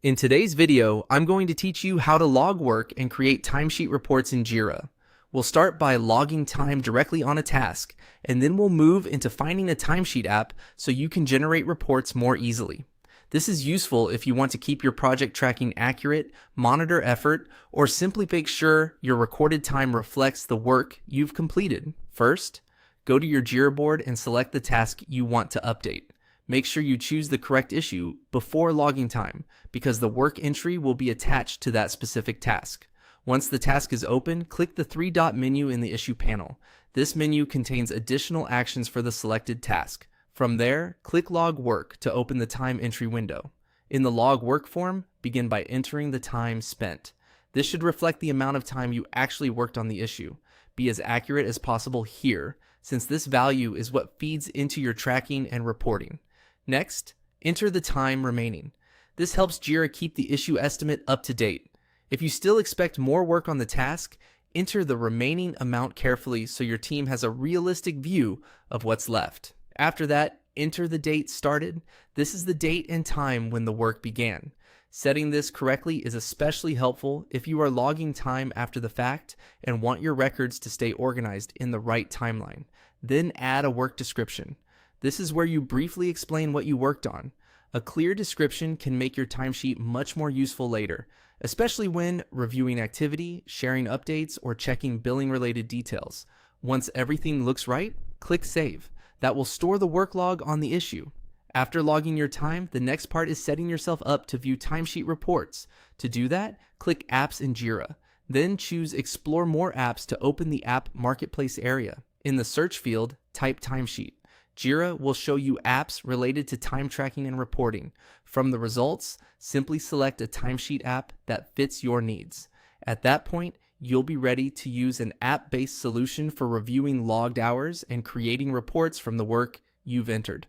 In today's video, I'm going to teach you how to log work and create timesheet reports in Jira. We'll start by logging time directly on a task, and then we'll move into finding a timesheet app so you can generate reports more easily. This is useful if you want to keep your project tracking accurate, monitor effort, or simply make sure your recorded time reflects the work you've completed. First, go to your Jira board and select the task you want to update. Make sure you choose the correct issue before logging time, because the work entry will be attached to that specific task. Once the task is open, click the three-dot menu in the issue panel. This menu contains additional actions for the selected task. From there, click Log Work to open the time entry window. In the Log Work form, begin by entering the time spent. This should reflect the amount of time you actually worked on the issue. Be as accurate as possible here, since this value is what feeds into your tracking and reporting. Next, enter the time remaining. This helps Jira keep the issue estimate up to date. If you still expect more work on the task, enter the remaining amount carefully so your team has a realistic view of what's left. After that, enter the date started. This is the date and time when the work began. Setting this correctly is especially helpful if you are logging time after the fact and want your records to stay organized in the right timeline. Then add a work description. This is where you briefly explain what you worked on. A clear description can make your timesheet much more useful later, especially when reviewing activity, sharing updates, or checking billing-related details. Once everything looks right, click Save. That will store the work log on the issue. After logging your time, the next part is setting yourself up to view timesheet reports. To do that, click Apps in Jira. Then choose Explore More Apps to open the App Marketplace area. In the search field, type Timesheet. Jira will show you apps related to time tracking and reporting. From the results, simply select a timesheet app that fits your needs. At that point, you'll be ready to use an app-based solution for reviewing logged hours and creating reports from the work you've entered.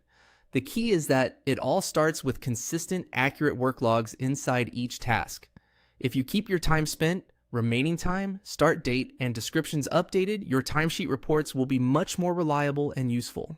The key is that it all starts with consistent, accurate work logs inside each task. If you keep your time spent, remaining time, start date, and descriptions updated, your timesheet reports will be much more reliable and useful.